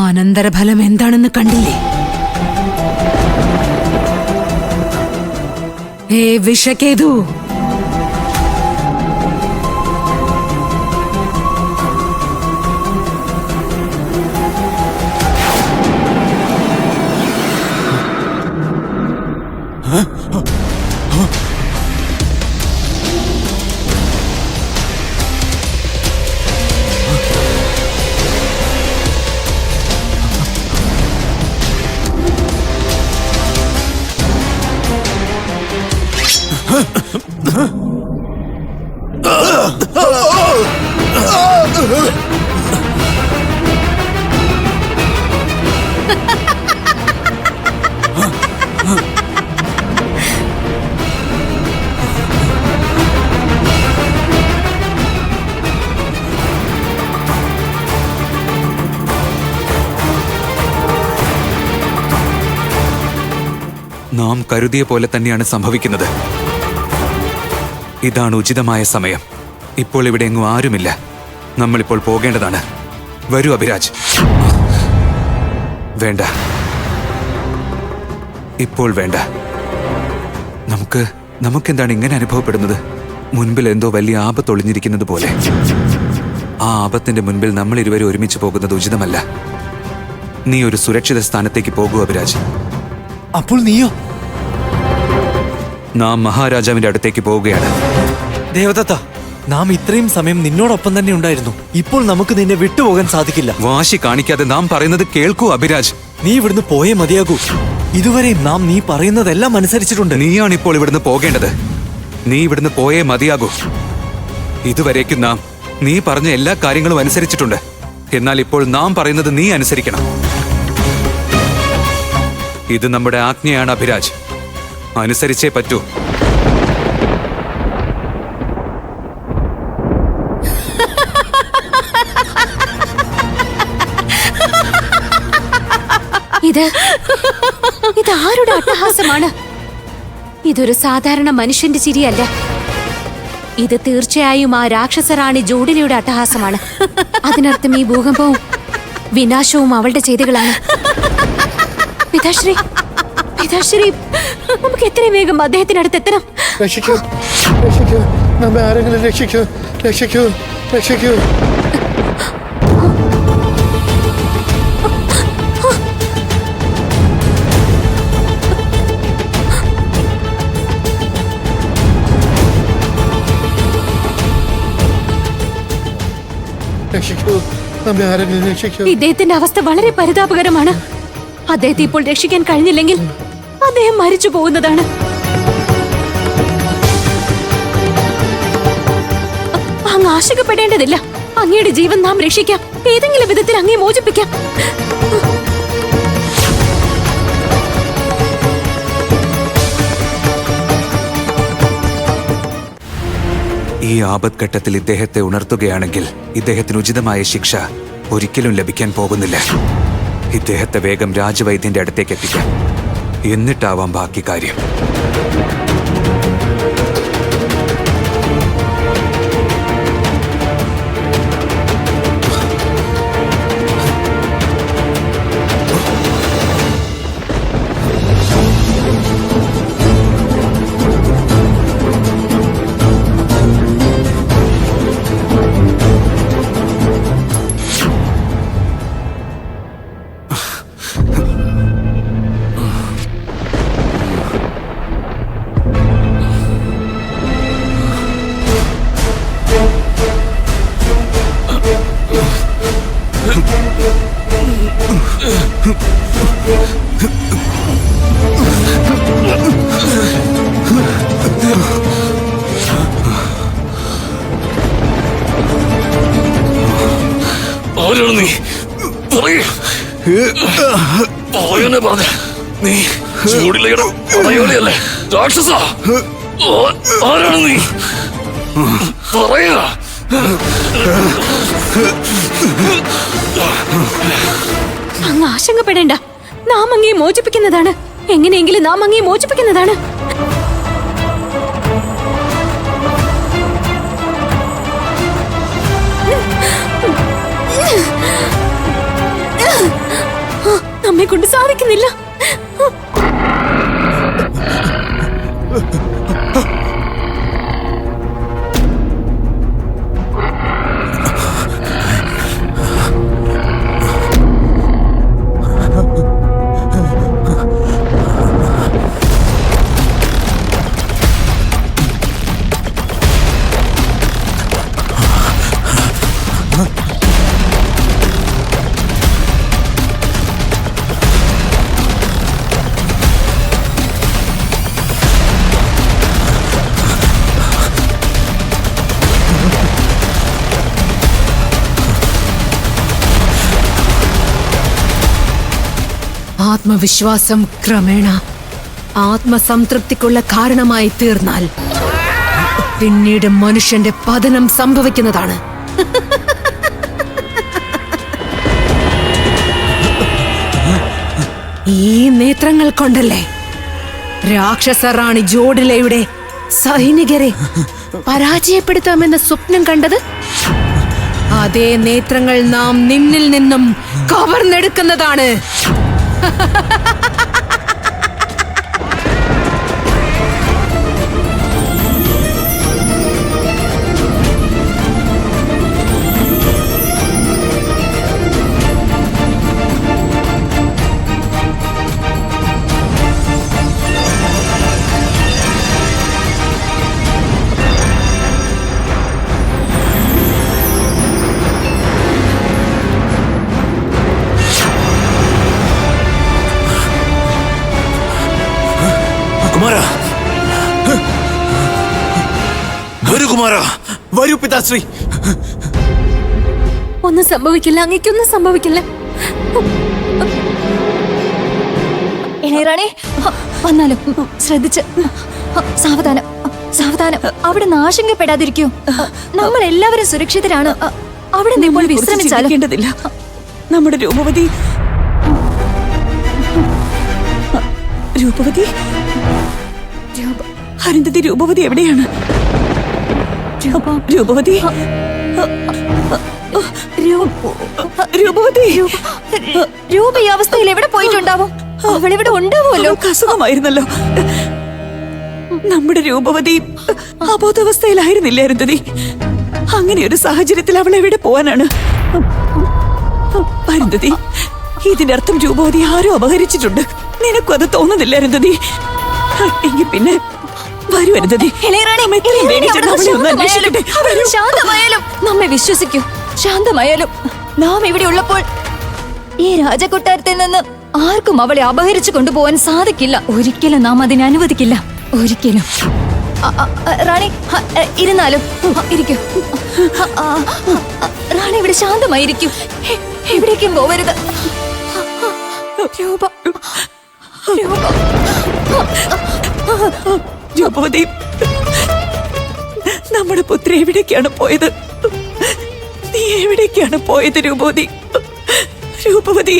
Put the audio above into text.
അനന്തരഫലം എന്താണെന്ന് കണ്ടില്ലേ? വിഷക്കേതു, നാം കരുതിയ പോലെ തന്നെയാണ് സംഭവിക്കുന്നത്. ഇതാണ് ഉചിതമായ സമയം. ഇപ്പോൾ ഇവിടെ എങ്ങും ആരുമില്ല. നമ്മളിപ്പോൾ പോകേണ്ടതാണ്. വരൂ അഭിരാജ്. വേണ്ട, ഇപ്പോൾ വേണ്ട. നമുക്കെന്താണ് ഇങ്ങനെ അനുഭവപ്പെടുന്നത്? മുൻപിൽ എന്തോ വലിയ ആപത്ത് ഒളിഞ്ഞിരിക്കുന്നത് പോലെ. ആ ആപത്തിന്റെ മുൻപിൽ നമ്മൾ ഇരുവരും ഒരുമിച്ച് പോകുന്നത് ഉചിതമല്ല. നീ ഒരു സുരക്ഷിത സ്ഥാനത്തേക്ക് പോകൂ അഭിരാജ്. അപ്പോൾ നീയോ? നാം മഹാരാജാവിന്റെ അടുത്തേക്ക് പോവുകയാണ്. ദേവദത്ത, നാം ഇത്രയും സമയം നിന്നോടൊപ്പം തന്നെ ഉണ്ടായിരുന്നു. ഇപ്പോൾ നമുക്ക് നിന്നെ വിട്ടുപോകാൻ സാധിക്കില്ല. വാശി കാണിക്കാതെ നാം പറയുന്നത് കേൾക്കൂ അഭിരാജ്. നീ ഇവിടുന്ന് പോയേ മതിയാകൂ. ഇതുവരെയും നാം നീ പറയുന്നതെല്ലാം അനുസരിച്ചിട്ടുണ്ട്. നീയാണ് ഇപ്പോൾ ഇവിടുന്ന് പോകേണ്ടത്. നീ ഇവിടുന്ന് പോയേ മതിയാകൂ. ഇതുവരേക്കും നാം നീ പറഞ്ഞ എല്ലാ കാര്യങ്ങളും അനുസരിച്ചിട്ടുണ്ട്. എന്നാൽ ഇപ്പോൾ നാം പറയുന്നത് നീ അനുസരിക്കണം. ഇത് നമ്മുടെ ആജ്ഞയാണ് അഭിരാജ്. അനുസരിച്ചേ പറ്റൂ. ഇത് ആരുടെ അട്ടഹാസമാണ്? ഇതൊരു സാധാരണ മനുഷ്യന്റെ ചിരിയല്ല. ഇത് തീർച്ചയായും ആ രാക്ഷസറാണി ജോഡിലിയുടെ അട്ടഹാസമാണ്. അതിനർത്ഥം ഈ ഭൂകമ്പവും വിനാശവും അവളുടെ ചെയ്തികളാണ്. പിതാശ്രീ, പിതാശ്രീ, നമുക്ക് എത്രയും വേഗം അദ്ദേഹത്തിനടുത്ത് എത്തണം. രക്ഷിക്കൂ, രക്ഷിക്കൂ, നമ്മെ ആരെങ്കിലും രക്ഷിക്കൂ, രക്ഷിക്കൂ, രക്ഷിക്കൂ. രക്ഷിക്കൂ, നമ്മെ ആരെങ്കിലും രക്ഷിക്കൂ. ഇദ്ദേഹത്തിന്റെ അവസ്ഥ വളരെ പരിതാപകരമാണ്. അദ്ദേഹത്തെ ഇപ്പോൾ രക്ഷിക്കാൻ കഴിഞ്ഞില്ലെങ്കിൽ അദ്ദേഹം മരിച്ചു പോകുന്നതാണ്. അങ്ങ് ആശങ്കപ്പെടേണ്ടതില്ല. അങ്ങയുടെ ജീവൻ നാം രക്ഷിക്കാം. ഏതെങ്കിലും വിധത്തിൽ അങ്ങേ മോചിപ്പിക്കാം. ഈ ആപത്ഘട്ടത്തിൽ ഇദ്ദേഹത്തെ ഉണർത്തുകയാണെങ്കിൽ ഇദ്ദേഹത്തിന് ഉചിതമായ ശിക്ഷ ഒരിക്കലും ലഭിക്കാൻ പോകുന്നില്ല. ഇദ്ദേഹത്തെ വേഗം രാജവൈദ്യന്റെ അടുത്തേക്ക് എത്തിക്കാം. എന്നിട്ടാവാം ബാക്കി കാര്യം. ആരാണ് നീ? പറയൂ. പറയാനേ പറഞ്ഞ നീ ചൂടിലയുടെ പടയോളിയല്ലേ? രാക്ഷസ, ആരാണ് നീ? പറയാ. അങ്ങ് ആശങ്കപ്പെടേണ്ട. നാം അങ്ങേ മോചിപ്പിക്കുന്നതാണ്. എങ്ങനെയെങ്കിലും നാം അങ്ങേ മോചിപ്പിക്കുന്നതാണ്. നമ്മെ കൊണ്ട് സാധിക്കുന്നില്ല. ആത്മവിശ്വാസം ക്രമേണ ആത്മസംതൃപ്തിക്കുള്ള കാരണമായി തീർന്നാൽ പിന്നീട് മനുഷ്യന്റെ പതനം സംഭവിക്കുന്നതാണ്. ഈ നേത്രങ്ങൾ കൊണ്ടല്ലേ രാക്ഷസ റാണി ജോഡിലയുടെ സൈനികരെ പരാജയപ്പെടുത്താമെന്ന സ്വപ്നം കണ്ടത്? അതേ നേത്രങ്ങൾ നാം നിന്നിൽ നിന്നും കവർന്നെടുക്കുന്നതാണ്. കുമാര, വരൂ കുമാര. വരൂ പിതാശ്രീ. ഒന്നും സംഭവിക്കില്ല, അങ്ങേക്കൊന്നും സംഭവിക്കില്ല. ഇളയറാണി വന്നാലും ശ്രദ്ധിച്ച്, സാവധാനം സാവധാനം. അവിടെ ആശങ്കപ്പെടാതിരിക്കൂ. നമ്മൾ എല്ലാവരും സുരക്ഷിതരാണ്. അവിടെ നിന്ന് ഇപ്പോൾ വിശ്രമിച്ചാലും നമ്മുടെ രൂപവതി അരുന്ധതി രൂപവതി എവിടെയാണ്? രൂപവതി രൂപവതി രൂപ ഈ അവസ്ഥയിൽ എവിടെ പോയിട്ടുണ്ടാവും? അവളിവിടെ ഉണ്ടാവുമല്ലോ. അസുഖമായിരുന്നല്ലോ. നമ്മുടെ രൂപവതി അബോധാവസ്ഥയിലായിരുന്നില്ല അരുന്ധതി. അങ്ങനെ ഒരു സാഹചര്യത്തിൽ അവൾ എവിടെ പോവാനാണ്? അരുന്ധതി, ഇതിനർത്ഥം രൂപവതി ആരോ അപഹരിച്ചിട്ടുണ്ട്. നിനക്കും അത് തോന്നുന്നില്ല അരുന്ധതി? എങ്കിൽ പിന്നെ വരൂ അരുന്ധതി. ശാന്തമായാലും നമ്മെ വിശ്വസിക്കൂ. ശാന്തമായാലും നാം ഇവിടെ ഉള്ളപ്പോൾ ഈ രാജകൊട്ടാരത്തിൽ നിന്ന് ആർക്കും അവളെ അപഹരിച്ചു കൊണ്ടുപോകാൻ സാധിക്കില്ല. ഒരിക്കലും നാം അതിനെ അനുവദിക്കില്ല. ഒരിക്കലും. റാണി ഇരുന്നാലും ഇരിക്കൂ. റാണി ഇവിടെ ശാന്തമായിരിക്കും. എവിടേക്കും പോവരുത്. രൂപ രൂപവതി, നമ്മുടെ പുത്രി എവിടേക്കാണ് പോയത്? നീ എവിടേക്കാണ് പോയത് രൂപവതി? രൂപവതി.